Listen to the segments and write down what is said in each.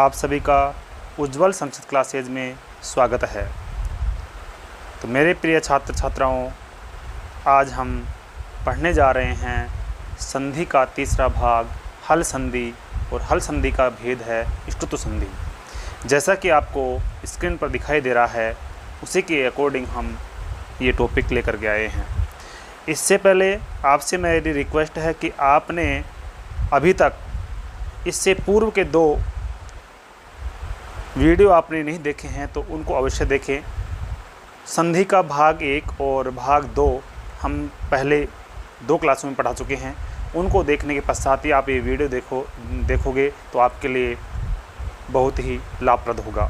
आप सभी का उज्ज्वल संस्कृत क्लासेज में स्वागत है। तो मेरे प्रिय छात्र छात्राओं, आज हम पढ़ने जा रहे हैं संधि का तीसरा भाग हल संधि, और हल संधि का भेद है ष्टुत्व संधि। जैसा कि आपको स्क्रीन पर दिखाई दे रहा है, उसी के अकॉर्डिंग हम ये टॉपिक लेकर के आए हैं। इससे पहले आपसे मेरी रिक्वेस्ट है कि आपने अभी तक इससे पूर्व के 2 वीडियो आपने नहीं देखे हैं तो उनको अवश्य देखें। संधि का भाग 1 और भाग 2 हम पहले 2 क्लासों में पढ़ा चुके हैं। उनको देखने के पश्चात ही आप ये वीडियो देखोगे तो आपके लिए बहुत ही लाभप्रद होगा।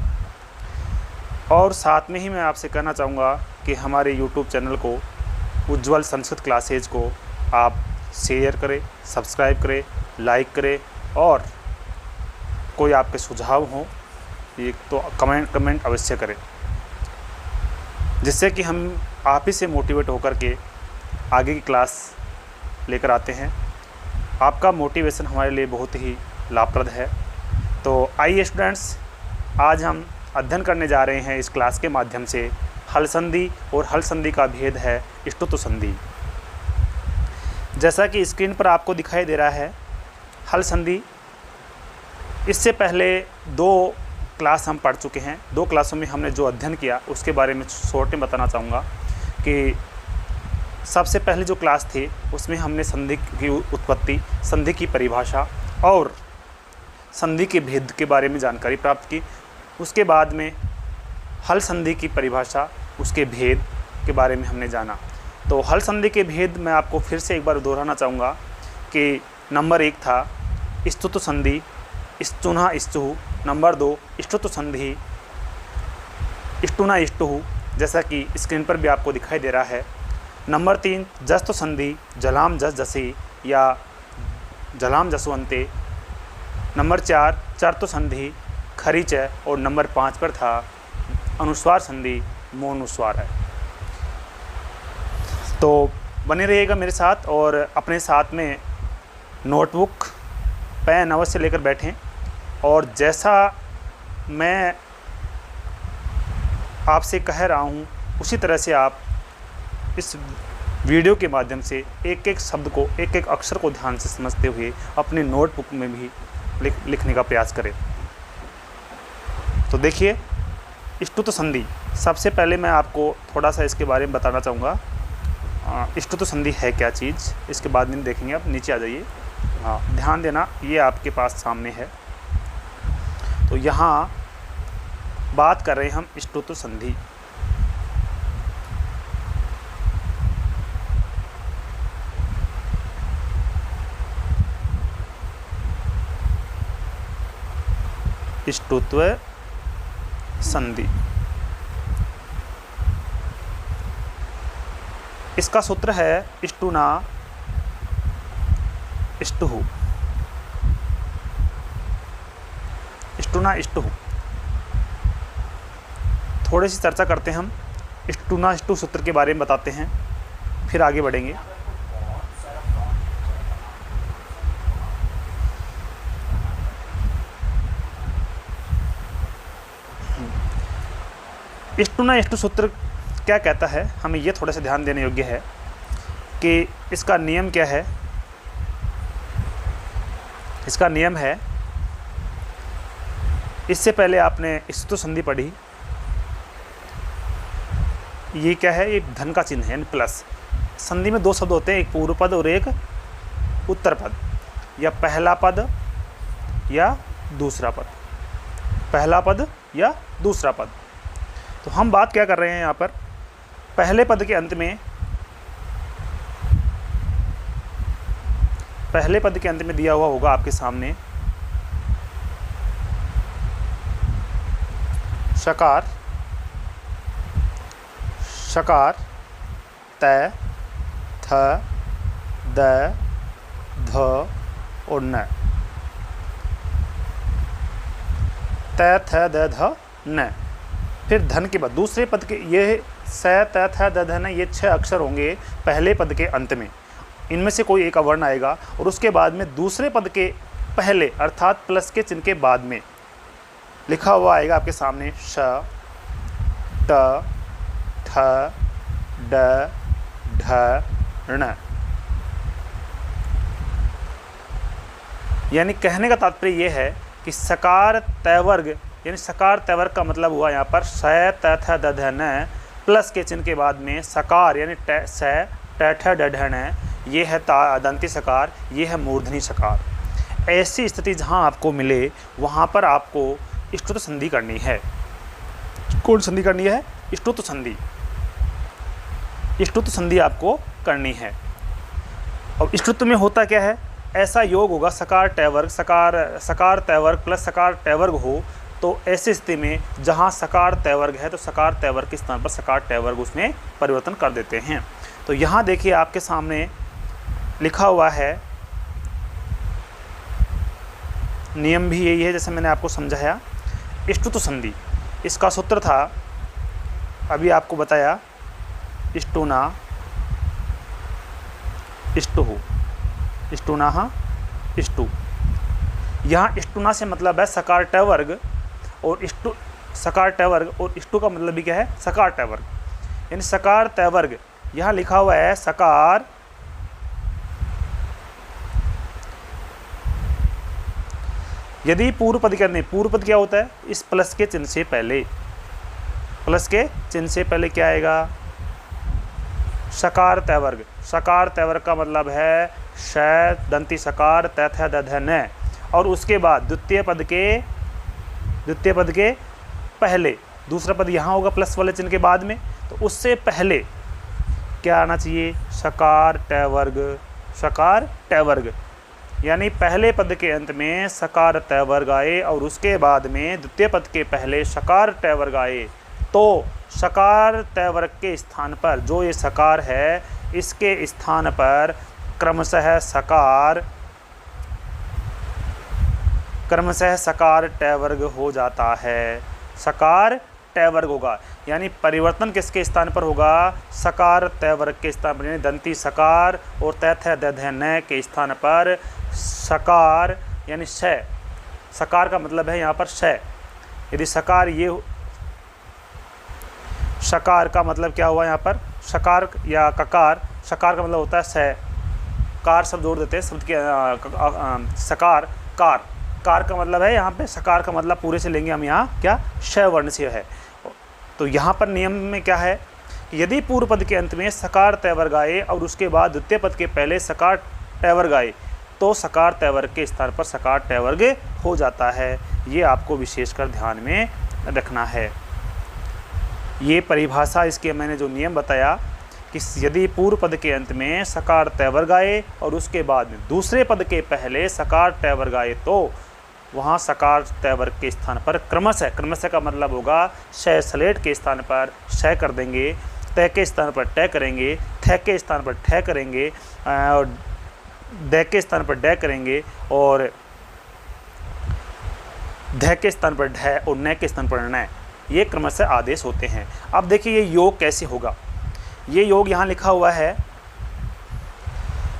और साथ में ही मैं आपसे कहना चाहूँगा कि हमारे YouTube चैनल को उज्ज्वल संस्कृत क्लासेज को आप शेयर करें, सब्सक्राइब करें, लाइक करें, और कोई आपके सुझाव हो एक तो कमेंट अवश्य करें, जिससे कि हम आप ही से मोटिवेट होकर के आगे की क्लास लेकर आते हैं। आपका मोटिवेशन हमारे लिए बहुत ही लाभप्रद है। तो आइए स्टूडेंट्स, आज हम अध्ययन करने जा रहे हैं इस क्लास के माध्यम से हल संधि, और हल संधि का भेद है ष्टुत्व संधि। जैसा कि स्क्रीन पर आपको दिखाई दे रहा है हल संधि। इससे पहले 2 क्लास हम पढ़ चुके हैं। 2 क्लासों में हमने जो अध्ययन किया उसके बारे में शॉर्ट में बताना चाहूँगा कि सबसे पहले जो क्लास थी उसमें हमने संधि की उत्पत्ति, संधि की परिभाषा और संधि के भेद के बारे में जानकारी प्राप्त की। उसके बाद में हल संधि की परिभाषा, उसके भेद के बारे में हमने जाना। तो हल संधि के भेद मैं आपको फिर से एक बार दोहराना चाहूँगा कि नंबर 1 था ष्टुत्व संधि, ष्टुना ष्टुः। नंबर 2 ष्टुत्व संधि, ष्टुना ष्टुः, जैसा कि स्क्रीन पर भी आपको दिखाई दे रहा है। नंबर 3 जस्त्व संधि, जलाम जस जसी या जलाम जसवंते। नंबर 4 चर्त्व संधि, खरीच। और नंबर 5 पर था अनुस्वार संधि, मौनुस्वार है। तो बने रहिएगा मेरे साथ, और अपने साथ में नोटबुक पेन अवश्य लेकर बैठें। और जैसा मैं आपसे कह रहा हूँ उसी तरह से आप इस वीडियो के माध्यम से एक एक शब्द को, एक एक अक्षर को ध्यान से समझते हुए अपने नोटबुक में भी लिखने का प्रयास करें। तो देखिए ष्टुत्व संधि। सबसे पहले मैं आपको थोड़ा सा इसके बारे में बताना चाहूँगा। ष्टुत्व संधि है क्या चीज़, इसके बाद में देखेंगे। आप नीचे आ जाइए। हाँ, ध्यान देना, ये आपके पास सामने है। तो यहाँ बात कर रहे हैं हम ष्टुत्व संधि। ष्टुत्व संधि, इसका सूत्र है ष्टुना ष्टुः। ष्टुना ष्टुः। थोड़ी सी चर्चा करते हैं हम ष्टुना ष्टुः सूत्र के बारे में, बताते हैं, फिर आगे बढ़ेंगे। ष्टुना ष्टुः सूत्र क्या कहता है, हमें ये थोड़ा सा ध्यान देने योग्य है कि इसका नियम क्या है। इसका नियम है, इससे पहले आपने ष्टुत्व संधि पढ़ी। ये क्या है, एक धन का चिन्ह है, यानी प्लस। संधि में 2 शब्द होते हैं, एक पूर्व पद और एक उत्तर पद, या पहला पद या दूसरा पद। पहला पद या दूसरा पद। तो हम बात क्या कर रहे हैं यहाँ पर, पहले पद के अंत में, पहले पद के अंत में दिया हुआ होगा आपके सामने शकार, शकार, त, थ, द, ध और न। त, थ, द, ध, न। फिर धन के बाद दूसरे पद के, ये स, त, थ, द, ध, न, ये 6 अक्षर होंगे पहले पद के अंत में। इनमें से कोई एक अवर्ण आएगा, और उसके बाद में दूसरे पद के पहले अर्थात प्लस के चिन्ह के बाद में लिखा हुआ आएगा आपके सामने श, ट, ठ, ड, ढ, ण। यानी कहने का तात्पर्य ये है कि सकार तैवर्ग, यानी सकार तैवर्ग का मतलब हुआ यहाँ पर स, त, थ, द, ध, न प्लस के चिन्ह के बाद में सकार यानी स, ट, ठ, ड, ढ, न, ये है दंती सकार, ये है मूर्धनी सकार। ऐसी स्थिति जहाँ आपको मिले वहाँ पर आपको ष्टुत संधि करनी है। कौन संधि करनी है? ष्टुत संधि। ष्टुत संधि आपको करनी है। और ष्टुत में होता क्या है? ऐसा योग होगा सकार टैवर्ग, सकार तैवर्ग प्लस सकार टैवर्ग हो, तो ऐसी स्थिति में जहाँ सकार तैवर्ग है तो सकार तैवर्ग के स्थान पर सकार टैवर्ग उसमें परिवर्तन कर देते हैं। तो यहाँ देखिए आपके सामने लिखा हुआ है, नियम भी यही है जैसे मैंने आपको समझाया। ष्टुत संधि, इसका सूत्र था अभी आपको बताया, ष्टुना, ष्टुः, ष्टुनः, ष्टु। यहाँ ष्टुना से मतलब है सकार टैवर्ग, और सकार टैवर्ग और ष्टु का मतलब भी क्या है? सकार टैवर्ग। यानी सकार टैवर्ग यहाँ लिखा हुआ है सकार, यदि पूर्व पद करने, पूर्व पद क्या होता है? इस प्लस के चिन्ह से पहले, प्लस के चिन्ह से पहले क्या आएगा? सकार तैवर्ग। सकार तैवर्ग का मतलब है श, दंती सकार, त, थ, द, ध, न, और उसके बाद द्वितीय पद के पहले दूसरा पद यहाँ होगा प्लस वाले चिन्ह के बाद में, तो उससे पहले क्या आना चाहिए? सकार टैवर्ग। सकार टैवर्ग यानी पहले पद के अंत में सकार टैवर्ग आए और उसके बाद में द्वितीय पद के पहले सकार टैवर्ग आए, तो सकार टैवर्ग के स्थान पर जो ये सकार है इसके स्थान पर क्रमशः सकार टैवर्ग हो जाता है। सकार टैवर्ग होगा, यानी परिवर्तन किसके स्थान पर होगा? सकार टैवर्ग के स्थान पर, यानी दंती सकार और त, थ, द, ध, न के स्थान पर सकार यानी श। सकार का मतलब है यहाँ पर श। यदि सकार ये, सकार का मतलब क्या हुआ यहाँ पर? सकार या ककार, सकार का मतलब होता है स, कार शब्द जोड़ देते हैं शब्द के सकार, कार, कार का मतलब है यहाँ पे, सकार का मतलब पूरे से लेंगे हम यहाँ क्या? श वर्ण से है। तो यहाँ पर नियम में क्या है? यदि पूर्व पद के अंत में सकार तैवर्ग आए और उसके बाद द्वितीय पद के पहले सकार टैवर्ग आए, तो सकार तैवर्ग के स्थान पर सकार टैवर्ग हो जाता है। ये आपको विशेषकर ध्यान में रखना है। ये परिभाषा, इसके मैंने जो नियम बताया कि यदि पूर्व पद के अंत में सकार टैवर्ग आए और उसके बाद में दूसरे पद के पहले सकार टैवर्ग आए, तो वहाँ सकार टैवर्ग के स्थान पर क्रमशः का मतलब होगा श स्लेट के स्थान पर श कर देंगे, त के स्थान पर ट करेंगे, थ के स्थान पर ठ करेंगे, और द के स्थान पर ड करेंगे, और ध के स्थान पर ढ और न के स्थान पर न। ये क्रमशः आदेश होते हैं। अब देखिए ये योग कैसे होगा? ये योग यहाँ लिखा हुआ है,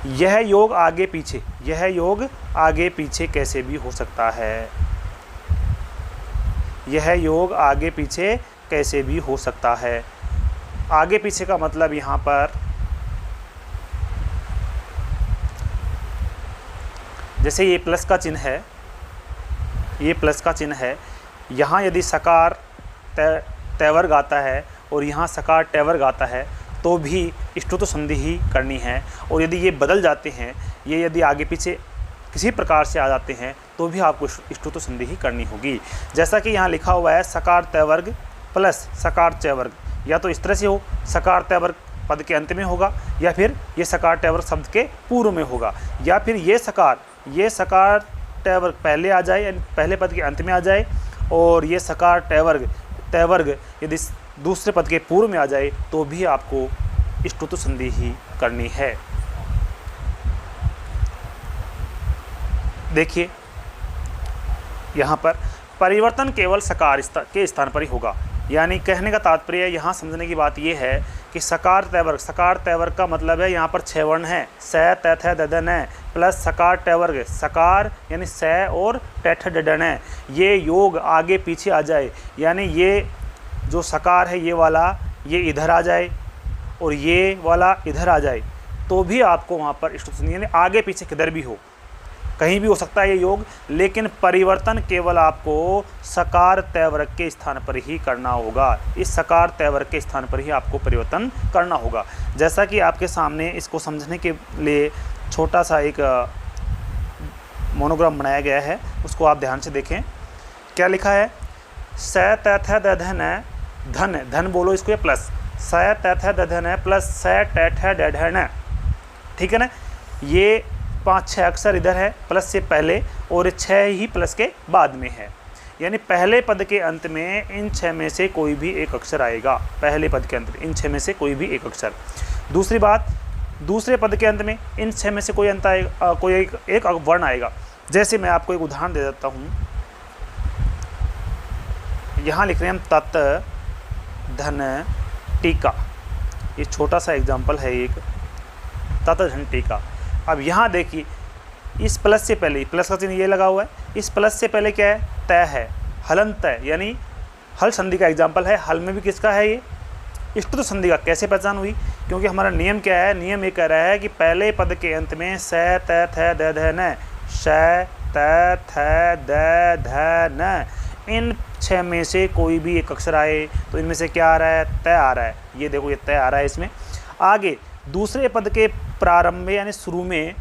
यह योग आगे पीछे, यह योग आगे पीछे कैसे भी हो सकता है। यह योग आगे पीछे कैसे भी हो सकता है। आगे पीछे का मतलब यहाँ पर जैसे ये प्लस का चिन्ह है, ये प्लस का चिन्ह है, यहाँ यदि सकार टैवर्ग आता है और यहाँ सकार टैवर्ग आता है तो भी ष्टुत संधि ही करनी है। और यदि ये बदल जाते हैं, ये यदि आगे पीछे किसी प्रकार से आ जाते हैं तो भी आपको ष्टुत संधि ही करनी होगी। जैसा कि यहाँ लिखा हुआ है सकार टैवर्ग प्लस सकार टैवर्ग, या तो इस तरह से हो, सकार टैवर्ग पद के अंत में होगा, या फिर ये सकार टैवर्ग शब्द के पूर्व में होगा, या फिर ये सकार टैवर्ग पहले आ जाए, यानी पहले पद के अंत में आ जाए, और ये सकार टैवर्ग यदि दूसरे पद के पूर्व में आ जाए तो भी आपको ष्टुत संधि ही करनी है। देखिए यहाँ पर परिवर्तन केवल सकार के स्थान पर ही होगा। यानी कहने का तात्पर्य यहाँ समझने की बात ये है कि सकार तय वर्ग का मतलब है यहाँ पर 6 वर्ण है, स त थ द ध न प्लस सकार तय वर्ग, सकार यानी स और ट ठ ड ढ न, ये योग आगे पीछे आ जाए, यानी ये जो सकार है ये वाला ये इधर आ जाए और ये वाला इधर आ जाए, तो भी आपको वहाँ पर इष्ट संधि, यानी आगे पीछे किधर भी हो, कहीं भी हो सकता है ये योग, लेकिन परिवर्तन केवल आपको सकार तय वर्ग के स्थान पर ही करना होगा। इस सकार तय वर्ग के स्थान पर ही आपको परिवर्तन करना होगा। जैसा कि आपके सामने इसको समझने के लिए छोटा सा एक मोनोग्राम बनाया गया है, उसको आप ध्यान से देखें। क्या लिखा है? स त थ द ध न, धन धन बोलो इसको, प्लस स त थ द ध न प्लस स ट ठ ड ढ न, ठीक है ना। ये 5-6 अक्षर इधर है प्लस से पहले और 6 ही प्लस के बाद में है, यानी पहले पद के अंत में इन 6 में से कोई भी एक अक्षर आएगा। पहले पद के अंत में इन 6 में से कोई भी एक अक्षर। दूसरी बात, दूसरे पद के अंत में इन 6 में से कोई अंत आएगा, कोई एक वर्ण आएगा। जैसे मैं आपको एक उदाहरण दे देता हूँ, यहाँ लिख रहे हैं हम तत धन टीका, ये छोटा सा एग्जाम्पल है एक, तत धन टीका। अब यहाँ देखिए, इस प्लस से पहले, प्लस का चिन्ह ये लगा हुआ है, इस प्लस से पहले क्या है? तय है, हलन तय, यानी हल संधि का एग्जाम्पल है। हल में भी किसका है ये? इष्टुत संधि का। कैसे पहचान हुई? क्योंकि हमारा नियम क्या है? नियम ये कह रहा है कि पहले पद के अंत में स त थ द ध न, श त थ द ध न, इन 6 में से कोई भी एक अक्षर आए तो इनमें से क्या आ रहा है? तय आ रहा है। ये देखो, ये तय आ रहा है इसमें। आगे दूसरे पद के प्रारंभ में यानी शुरू में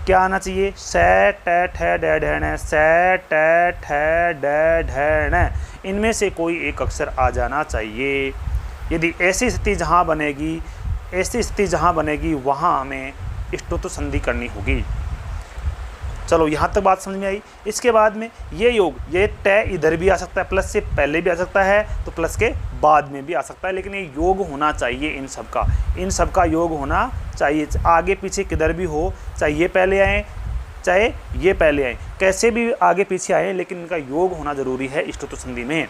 क्या आना चाहिए? स ट ठ ड ढ न, स ट ठ ड ढ न, इनमें से कोई एक अक्षर आ जाना चाहिए। यदि ऐसी स्थिति जहाँ बनेगी, ऐसी स्थिति जहाँ बनेगी वहाँ हमें इष्टुत संधि करनी होगी। चलो यहाँ तक बात समझ में आई। इसके बाद में ये योग, ये तय इधर भी आ सकता है, प्लस से पहले भी आ सकता है तो प्लस के बाद में भी आ सकता है, लेकिन ये योग होना चाहिए इन सब का योग होना चाहिए। आगे पीछे किधर भी हो, चाहे ये पहले आए चाहे ये पहले आए, कैसे भी आगे पीछे आए, लेकिन इनका योग होना जरूरी है इष्टुत संधि में।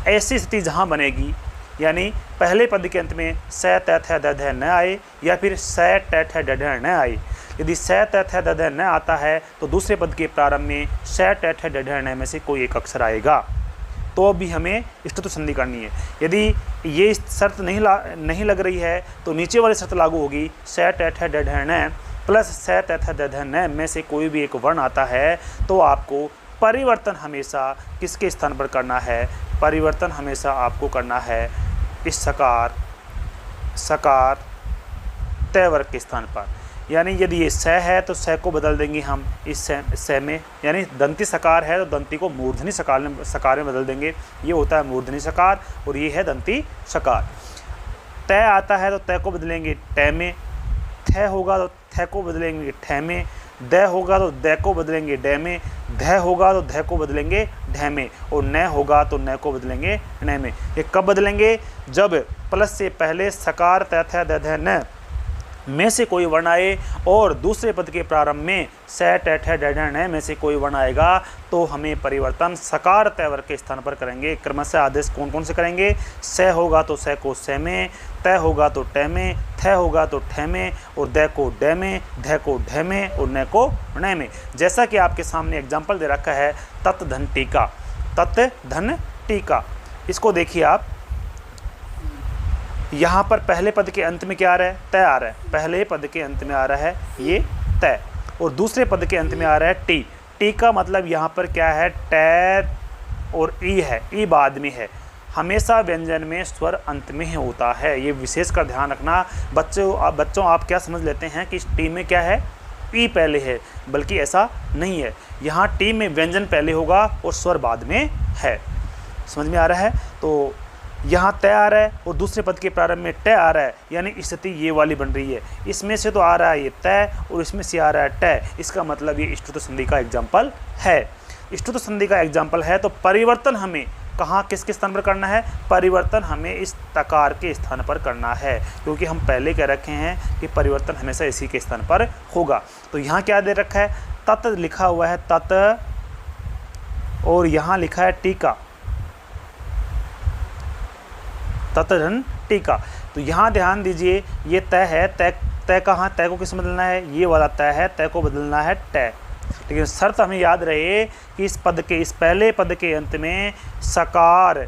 ऐसी स्थिति जहाँ बनेगी, यानी पहले पद के अंत में स त थ द ध न आए या फिर स ट ठ ड ढ न आए। यदि स त थ द ध न आता है तो दूसरे पद के प्रारंभ में स ट ठ ड ढ न में से कोई एक अक्षर आएगा, तो भी हमें इष्टुत संधि करनी है। यदि ये शर्त नहीं लग रही है तो नीचे वाली शर्त लागू होगी, स ट ठ ड ढ न प्लस स त थ द ध न में से कोई भी एक वर्ण आता है तो आपको परिवर्तन हमेशा किसके स्थान पर करना है? परिवर्तन हमेशा आपको करना है इस सकार तय वर्ग के स्थान पर। यानी यदि ये स है तो स को बदल देंगे हम इस स में, यानी दंती सकार है तो दंती को मूर्धनी सकार में बदल देंगे। ये होता है मूर्धनी सकार और ये है दंती सकार। तय आता है तो तय को बदलेंगे ट में, थ होगा तो थ को बदलेंगे ठ में, द होगा तो द को बदलेंगे ड में, ध होगा तो ध को बदलेंगे ढ में, और न होगा तो न को बदलेंगे न में। ये कब बदलेंगे? जब प्लस से पहले सकार त थ द ध न में से कोई वर्ण आए और दूसरे पद के प्रारंभ में स ट ठ ड ढ न में से कोई वर्ण आएगा तो हमें परिवर्तन सकार तय वर्ग के स्थान पर करेंगे। क्रमशः आदेश कौन कौन से करेंगे? स होगा तो स को स में, त होगा तो ट में, थ होगा तो ठ में, और द को ड में, ध को ढ में और न को ण में। जैसा कि आपके सामने एग्जाम्पल दे रखा है तत् धन टीका, तत् धन टीका। इसको देखिए आप, यहाँ पर पहले पद के अंत में क्या आ रहा है? तय आ रहा है। पहले पद के अंत में आ रहा है ये तय, और दूसरे पद के अंत में आ रहा है टी। टी का मतलब यहाँ पर क्या है? ट और ई है, ई बाद में है। हमेशा व्यंजन में स्वर अंत में ही होता है, ये विशेष का ध्यान रखना। बच्चों आप क्या समझ लेते हैं कि टी में क्या है? ई पहले है, बल्कि ऐसा नहीं है। यहाँ टी में व्यंजन पहले होगा और स्वर बाद में है। समझ में आ रहा है? तो यहाँ तय आ रहा है और दूसरे पद के प्रारंभ में ट आ रहा है, यानी स्थिति ये वाली बन रही है। इसमें से तो आ रहा है ये तय और इसमें से आ रहा है ट, इसका मतलब ये इष्टुत संधि का एग्जाम्पल है। इष्टुत संधि का एग्जाम्पल है तो परिवर्तन हमें कहाँ किसके स्थान पर करना है? परिवर्तन हमें इस तकार के स्थान पर करना है, क्योंकि हम पहले कह रखे हैं कि परिवर्तन हमेशा इसी के स्थान पर होगा। तो यहाँ क्या दे रखा है? तत् लिखा हुआ है, तत्, और यहाँ लिखा है टीका। तत्धन टीका। तो यहाँ ध्यान दीजिए, ये तय है, तय कहाँ, तय को किस में बदलना है, ये वाला तय है, तय को बदलना है तय। लेकिन शर्त हमें याद रहे कि इस पद के, इस पहले पद के अंत में सकार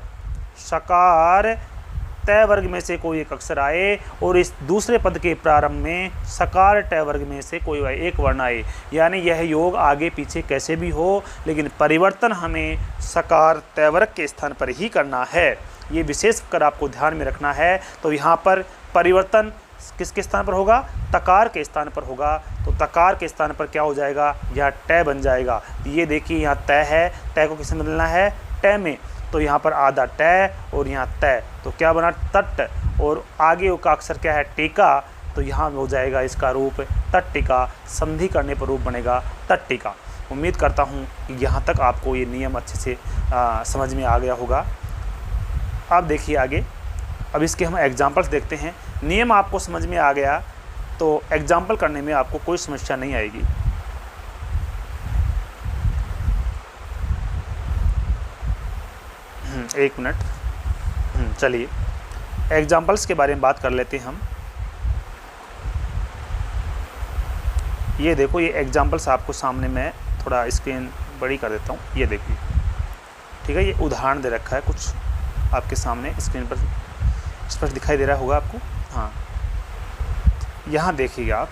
तय वर्ग में से कोई एक अक्षर आए और इस दूसरे पद के प्रारंभ में सकार तय वर्ग में से कोई एक वर्ण आए। यानी यह योग आगे पीछे कैसे भी हो, लेकिन परिवर्तन हमें सकार तय वर्ग के स्थान पर ही करना है। ये विशेष कर आपको ध्यान में रखना है। तो यहाँ पर परिवर्तन किसके स्थान पर होगा, तकार के स्थान पर होगा। तो तकार के स्थान पर क्या हो जाएगा, यह तय बन जाएगा। ये देखिए यहाँ तय है, तय को किससे बदलना है, तय में। तो यहाँ पर आधा तय और यहाँ तय, तो क्या बना, तट, और आगे का अक्षर क्या है, टीका। तो यहाँ हो जाएगा इसका रूप तट्टिका, संधि करने पर रूप बनेगा तट्टिका। उम्मीद करता हूँ कि यहाँ तक आपको ये नियम अच्छे से समझ में आ गया होगा। अब देखिए आगे, अब इसके हम एग्जाम्पल्स देखते हैं। नियम आपको समझ में आ गया तो एग्जाम्पल करने में आपको कोई समस्या नहीं आएगी। एक मिनट, चलिए एग्जाम्पल्स के बारे में बात कर लेते हैं हम। ये देखो, ये एग्जाम्पल्स आपको सामने मैं थोड़ा स्क्रीन बड़ी कर देता हूँ, ये देखिए, ठीक है। ये उदाहरण दे रखा है कुछ आपके सामने स्क्रीन पर स्पष्ट दिखाई दे रहा होगा आपको। हाँ, यहाँ देखिएगा आप,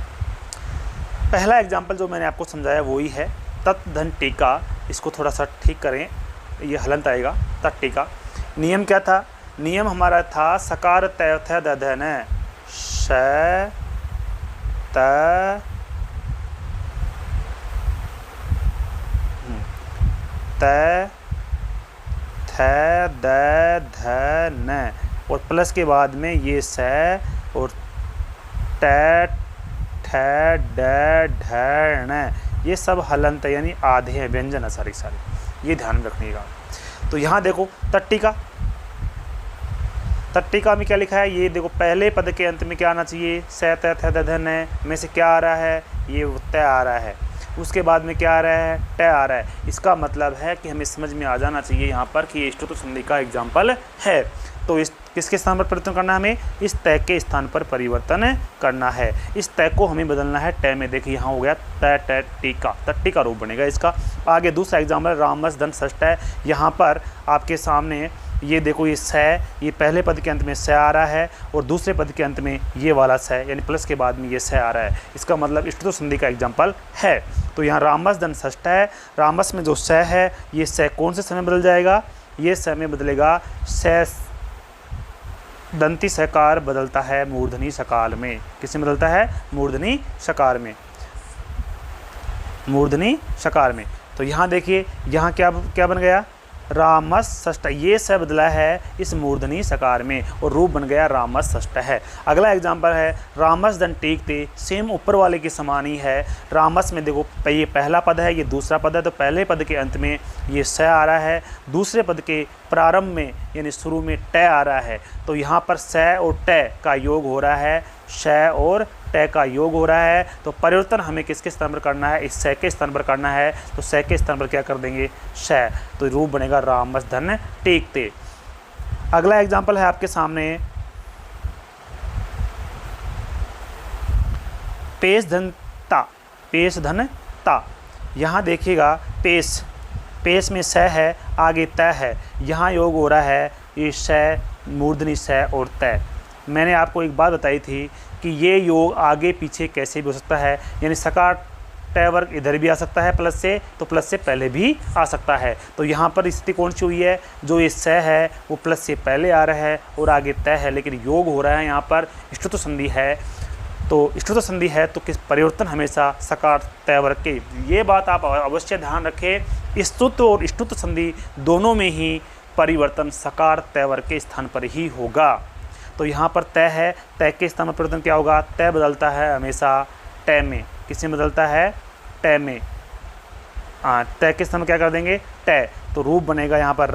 पहला एग्जाम्पल जो मैंने आपको समझाया वही है, तत् धन टीका। इसको थोड़ा सा ठीक करें, ये हलंत आएगा, तत् टीका। नियम क्या था, नियम हमारा था सकार तय थ दधन श त त थ द ध न, और प्लस के बाद में ये स और ट ठ ड ढ न, ये सब हलंत यानी आधे हैं, व्यंजन है सारे, ये ध्यान में रखिएगा। तो यहाँ देखो तट्टिका, तट्टिका में क्या लिखा है, ये देखो पहले पद के अंत में क्या आना चाहिए, स त थ द ध न में से क्या आ रहा है, ये तय आ रहा है। उसके बाद में क्या आ रहा है, तय आ रहा है। इसका मतलब है कि हमें समझ में आ जाना चाहिए यहाँ पर कि ये स्तुति संधि का एग्जाम्पल है। तो इस किसके स्थान पर परिवर्तन करना है, हमें इस तय के स्थान पर परिवर्तन करना है। इस तय को हमें बदलना है तय में। देखिए यहाँ हो गया तय तय टीका, तट्टी का रूप बनेगा इसका। आगे दूसरा एग्जाम्पल रामस धन षष्ठ है। यहाँ पर आपके सामने ये देखो, ये स, ये पहले पद के अंत में स आ रहा है और दूसरे पद के अंत में ये वाला स, यानी प्लस के बाद में ये स आ रहा है। इसका मतलब स्तुति संधि का एग्जाम्पल है। तो यहाँ रामस धन षष्ठ है, रामस में जो स है, ये स कौन से समय बदल जाएगा, ये स में बदलेगा, स दंती सकार बदलता है मूर्धनी सकाल में। किसमें बदलता है, मूर्धनी सकार में, मूर्धनी सकार में। तो यहाँ देखिए, यहाँ क्या क्या बन गया, रामस षष्ठ, ये स बदला है इस मूर्धनी सकार में और रूप बन गया रामस षष्ठ है। अगला एग्जाम्पल है रामस धन टीकते, सेम ऊपर वाले के समान ही है। रामस में देखो, ये पहला पद है, ये दूसरा पद है, तो पहले पद के अंत में ये स आ रहा है, दूसरे पद के प्रारंभ में यानी शुरू में तय आ रहा है। तो यहाँ पर स और तय का योग हो रहा है, श और तय का योग हो रहा है। तो परिवर्तन हमें किसके स्थान पर करना है, इस स के स्थान पर करना है। तो स के स्थान पर क्या कर देंगे, श। तो रूप बनेगा रामस धन टीकते। अगला एग्जाम्पल है आपके सामने पेश धन ता, पेश धन ता। यहाँ देखिएगा पेश, पेश में स है, आगे तय है, यहाँ योग हो रहा है ये श, मूर्धनी स और तय। मैंने आपको एक बात बताई थी कि ये योग आगे पीछे कैसे भी हो सकता है, यानी सकार तय वर्ग इधर भी आ सकता है प्लस से, तो प्लस से पहले भी आ सकता है। तो यहाँ पर स्थिति कौन सी हुई है, जो ये स है वो प्लस से पहले आ रहा है और आगे तय है, लेकिन योग हो रहा है यहाँ पर स्तुति संधि है। तो स्तुति संधि है तो किस परिवर्तन हमेशा सकार तय वर्ग के, ये बात आप अवश्य ध्यान रखें। स्तुति और स्तुति संधि दोनों में ही परिवर्तन सकार तय वर्ग के स्थान पर ही होगा। तो यहाँ पर तय है, तय के स्थान पर परिवर्तन क्या होगा, तय बदलता है हमेशा तय में। किसमें बदलता है, तय में। तय के स्थान में क्या कर देंगे, तय। तो रूप बनेगा यहाँ पर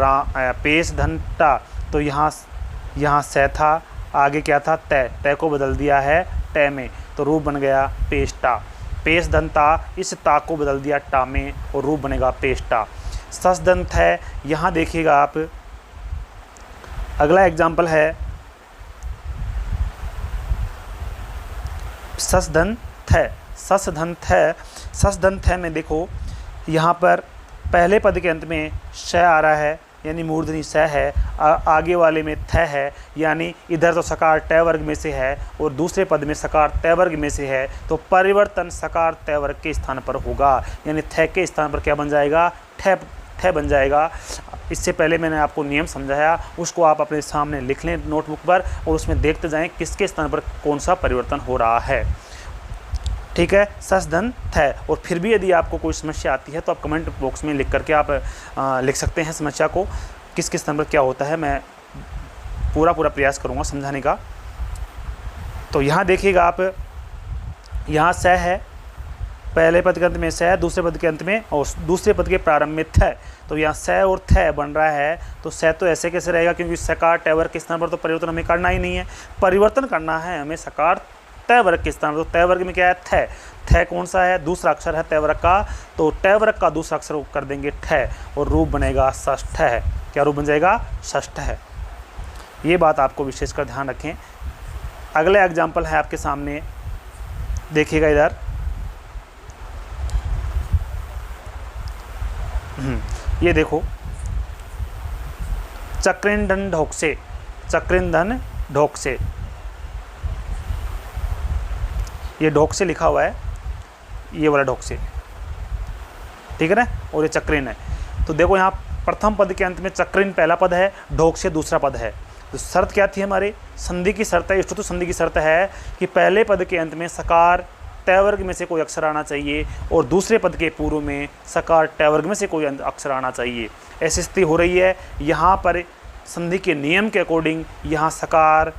पेश धन ता। तो यहाँ स था, आगे क्या था, तय, तय को बदल दिया है तय में, तो रूप बन गया पेशटा। पेश धन ता, इस ता को बदल दिया टा में और रूप बनेगा पेशटा। सस दंत है, यहाँ देखिएगा आप, अगला एग्जाम्पल है सस धन थ, सस धन थ, सस धन थ में देखो यहाँ पर पहले पद के अंत में श आ रहा है, यानी मूर्धनी स है, आगे वाले में थ है, यानी इधर तो सकार ट वर्ग में से है और दूसरे पद में सकार त वर्ग में से है, तो परिवर्तन सकार त वर्ग के स्थान पर होगा, यानी थ के स्थान पर क्या बन जाएगा, ठ बन जाएगा। इससे पहले मैंने आपको नियम समझाया, उसको आप अपने सामने लिख लें नोटबुक पर और उसमें देखते जाएं किसके स्थान पर कौन सा परिवर्तन हो रहा है। ठीक है, सस धन थ। और फिर भी यदि आपको कोई समस्या आती है तो आप कमेंट बॉक्स में लिख करके आप लिख सकते हैं समस्या को, किस किस स्थान पर क्या होता है। मैं पूरा प्रयास करूँगा समझाने का। तो यहाँ देखिएगा आप, यहाँ स है, पहले पद के अंत में स है, दूसरे पद के अंत में और दूसरे पद के प्रारंभ में थ, तो यहाँ स और थ बन रहा है। तो स तो ऐसे कैसे रहेगा, क्योंकि सकार ट वर्ग के स्थान पर तो परिवर्तन हमें करना ही नहीं है, परिवर्तन करना है हमें सकार त वर्ग के स्थान पर। तो त वर्ग में क्या है, थ, थ कौन सा है, दूसरा अक्षर है त वर्ग का, तो ट वर्ग का दूसरा अक्षर कर देंगे ठ और रूप बनेगा षष्ठ है। क्या रूप बन जाएगा, षष्ठ है। ये बात आपको विशेषकर ध्यान रखें। अगला एग्जाम्पल है आपके सामने, देखिएगा इधर, ये देखो, चक्रिंदन ढोकसे, चक्रिंदन ढोकसे, ये ढोकसे लिखा हुआ है, ये वाला ढोकसे, ठीक है ना, और ये चक्रिन है। तो देखो यहाँ प्रथम पद के अंत में चक्रिन पहला पद है, ढोकसे दूसरा पद है। तो शर्त क्या थी हमारे, संधि की शर्त है, इष्टोत्तर संधि की शर्त है कि पहले पद के अंत में सकार त वर्ग में से कोई अक्षर आना चाहिए और दूसरे पद के पूर्व में सकार ट वर्ग में से कोई अक्षर आना चाहिए। ऐसी स्थिति हो रही है। यहाँ पर संधि के नियम के अकॉर्डिंग यहाँ सकार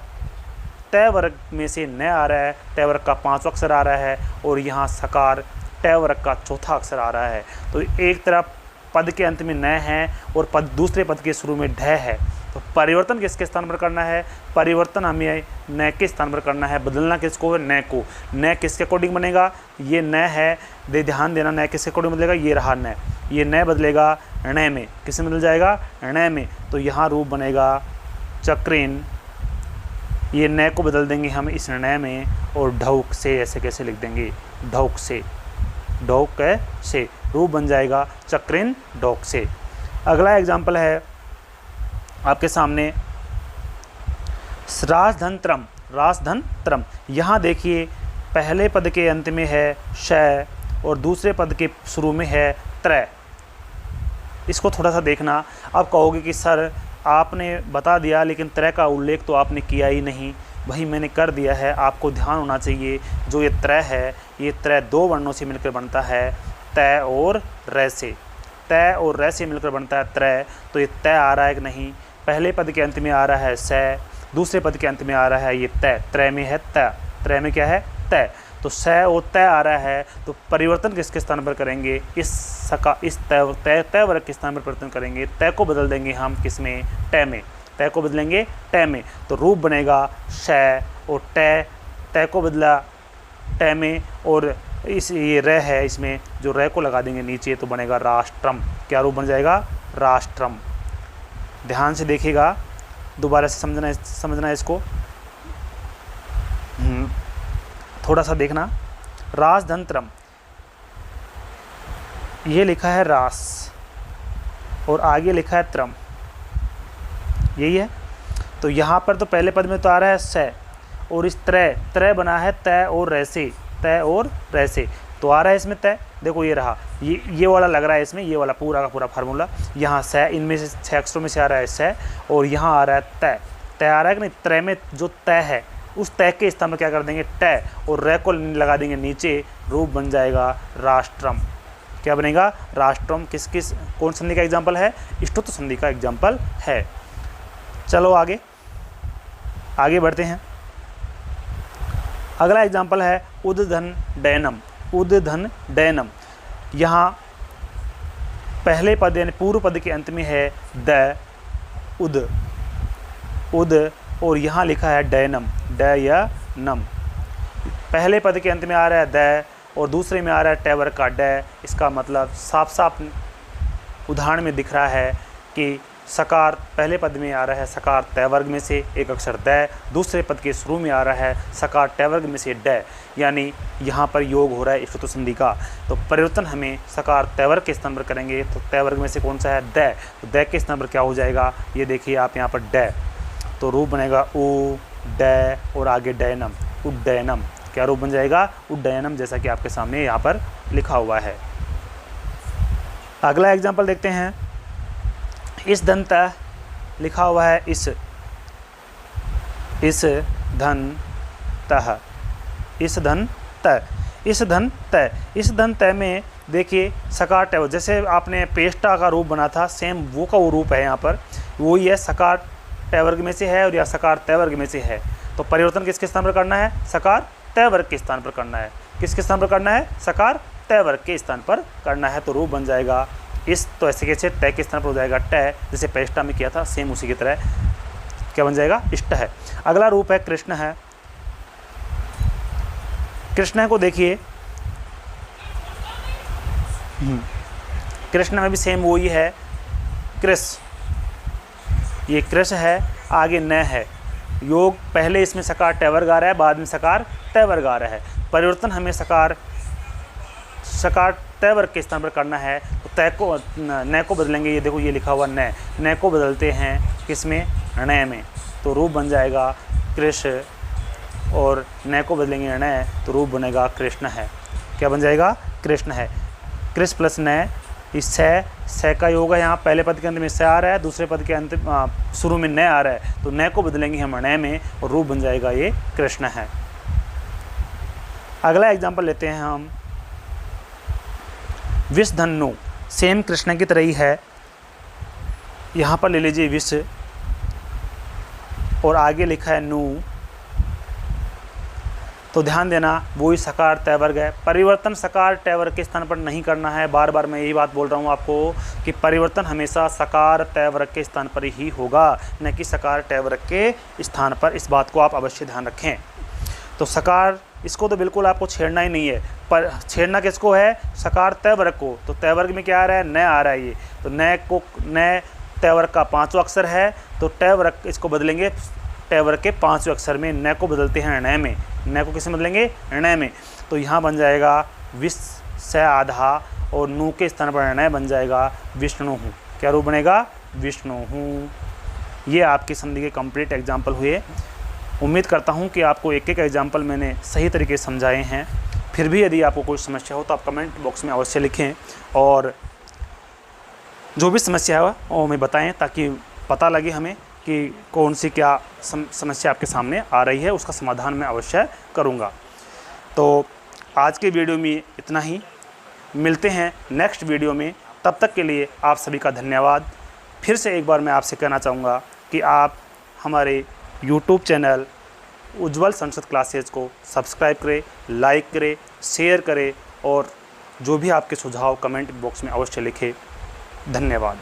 त वर्ग में से न आ रहा है, त वर्ग का 5वां अक्षर आ रहा है और यहाँ सकार ट वर्ग का चौथा अक्षर आ रहा है। तो एक तरफ पद के अंत में न है और दूसरे पद के शुरू में ढ है। तो परिवर्तन किसके स्थान पर करना है, परिवर्तन हमें न के स्थान पर करना है, बदलना किसको है, न को। न किसके अकॉर्डिंग बनेगा, ये न है, ध्यान देना, न किसके अकॉर्डिंग बदलेगा, ये रहा न, ये न बदलेगा ण में, किसमें बदल जाएगा, ण में। तो यहाँ रूप बनेगा चक्रिन, ये न को बदल देंगे हम इस ण में और ढौक से ऐसे कैसे लिख देंगे, ढौक से, ढौक से, रूप बन जाएगा चक्रिन ढौक से। अगला एग्जाम्पल है आपके सामने, राजधन त्रम, राजधन त्रम। यहाँ देखिए पहले पद के अंत में है श और दूसरे पद के शुरू में है त्र। इसको थोड़ा सा देखना। आप कहोगे कि सर आपने बता दिया लेकिन त्र का उल्लेख तो आपने किया ही नहीं। वही मैंने कर दिया है, आपको ध्यान होना चाहिए। जो ये त्र है, ये त्र दो वर्णों से मिलकर बनता है, त और र से, त और र से मिलकर बनता है त्र। तो ये त आ रहा है कि नहीं, पहले पद के अंत में आ रहा है स, दूसरे पद के अंत में आ रहा है ये त, त्र में है त, त्र में क्या है, त। तो स और त आ रहा है, तो परिवर्तन किसके स्थान पर करेंगे, इस त वर्ग के स्थान पर परिवर्तन करेंगे। त को बदल देंगे हम किस में, ट में, त को बदलेंगे ट में। तो रूप बनेगा श और त को बदला ट में और इस ये र है, इसमें जो र को लगा देंगे नीचे तो बनेगा राष्ट्रम। क्या रूप बन जाएगा, राष्ट्रम। ध्यान से देखिएगा, दोबारा से समझना है इसको, थोड़ा सा देखना। राजधंत्रम, ये लिखा है रास और आगे लिखा है त्रम, यही है। तो यहाँ पर तो पहले पद में तो आ रहा है स और इस त्र बना है त और र से, त और र से, तो आ रहा है इसमें त। देखो ये रहा, ये वाला लग रहा है इसमें, ये वाला पूरा का पूरा फार्मूला। यहाँ स, इनमें से 6 अक्षरों में से आ रहा है स और यहाँ आ रहा है त। त आ रहा है कि नहीं, त्र में जो त है उस त के स्थान में क्या कर देंगे, ट, और र को लगा देंगे नीचे, रूप बन जाएगा राष्ट्रम। क्या बनेगा, राष्ट्रम। किस कौन संधि का एग्जाम्पल है, इष्टोत्तर संधि का एग्जाम्पल है। चलो आगे बढ़ते हैं। अगला एग्जाम्पल है उद्धन डैनम, उद्धन डैनम। यहाँ पहले पद यानी पूर्व पद के अंत में है द, उद और यहाँ लिखा है डैनम, ड या नम। पहले पद के अंत में आ रहा है द और दूसरे में आ रहा है ट वर्ग का ड। इसका मतलब साफ साफ उदाहरण में दिख रहा है कि सकार पहले पद में आ रहा है सकार तय वर्ग में से एक अक्षर द, दूसरे पद के शुरू में आ रहा है सकार तय वर्ग में से ड, यानी यहाँ पर योग हो रहा है ष्ठुत संधि का। तो परिवर्तन हमें सकार तय वर्ग के स्थान पर करेंगे, तो तय वर्ग में से कौन सा है द, तो द के स्थान पर क्या हो जाएगा, ये देखिए आप यहाँ पर ड, तो रूप बनेगा उ ड और आगे डयनम, उड्डयनम। क्या रूप बन जाएगा, उड्डयनम, जैसा कि आपके सामने यहाँ पर लिखा हुआ है। अगला एग्जाम्पल देखते हैं। इस दंत लिखा हुआ है इस धन तह, इस धन त, इस धन त, इस धन त में देखिए सकार टय, जैसे आपने पेष्टा का रूप बना था सेम वो का वो रूप है यहाँ पर, वही है सकार टय वर्ग में से है और या सकार तय वर्ग में से है। तो परिवर्तन किसके स्थान पर करना है, सकार तय वर्ग के स्थान पर करना है। किसके स्थान पर करना है, सकार तय वर्ग के स्थान पर करना है। तो रूप बन जाएगा इस, तो ऐसे कैसे तय के स्थान पर हो जाएगा ट, जैसे पेष्टा में किया था सेम उसी की तरह क्या बन जाएगा, इष्ट है। अगला रूप है कृष्ण है। कृष्ण को देखिए, कृष्ण में भी सेम वही है कृष, ये कृष है, आगे न है, योग पहले इसमें सकार टय वर्ग आ रहा है, बाद में सकार तय वर्ग आ रहा है। परिवर्तन हमें सकार तय वर्ग के स्थान पर करना है, तो तय को न को बदलेंगे, ये देखो ये लिखा हुआ न को बदलते हैं किसमें, ण में, तो रूप बन जाएगा कृष, और न को बदलेंगे ण, तो रूप बनेगा कृष्ण है। क्या बन जाएगा, कृष्ण है। कृष प्लस न, इस स का योग है, यहाँ पहले पद के अंत में स आ रहा है, दूसरे पद के अंत शुरू में न आ रहा है, तो न को बदलेंगे हम ण में और रूप बन जाएगा ये कृष्ण है। अगला एग्जाम्पल लेते हैं हम, विष धन नु, सेम कृष्ण की तरह ही है, यहाँ पर ले लीजिए विष और आगे लिखा है नु, तो ध्यान देना वही सकार तय वर्ग है। परिवर्तन सकार तय वर्ग के स्थान पर नहीं करना है, बार बार मैं यही बात बोल रहा हूँ आपको कि परिवर्तन हमेशा सकार तय वर्ग के स्थान पर ही होगा, न कि सकार तय वर्ग के स्थान पर। इस बात को आप अवश्य ध्यान रखें। तो सकार, इसको तो बिल्कुल आपको छेड़ना ही नहीं है, पर छेड़ना किसको है, सकार तय वर्ग को। तो तय वर्ग में क्या आ रहा है, न आ रहा है ये, तो न तय वर्ग का 5वां अक्षर है, तो तय वर्ग इसको बदलेंगे तय वर्ग के 5वें अक्षर में, न को बदलते हैं ण में, न को किसे बदलेंगे, ण में। तो यहाँ बन जाएगा विष स आधा और नु के स्थान पर ण बन जाएगा विष्णु। क्या रूप बनेगा, विष्णु। ये आपकी संधि के कंप्लीट एग्जाम्पल हुए। उम्मीद करता हूँ कि आपको एक एक एग्जाम्पल मैंने सही तरीके से समझाए हैं। फिर भी यदि आपको कोई समस्या हो तो आप कमेंट बॉक्स में अवश्य लिखें, और जो भी समस्या है वो हमें बताएं, ताकि पता लगे हमें कि कौन सी क्या समस्या आपके सामने आ रही है, उसका समाधान मैं अवश्य करूँगा। तो आज के वीडियो में इतना ही, मिलते हैं नेक्स्ट वीडियो में। तब तक के लिए आप सभी का धन्यवाद। फिर से एक बार मैं आपसे कहना चाहूँगा कि आप हमारे YouTube चैनल उज्ज्वल संस्कृत क्लासेज को सब्सक्राइब करें, लाइक करें, शेयर करें, और जो भी आपके सुझाव कमेंट बॉक्स में अवश्य लिखें। धन्यवाद।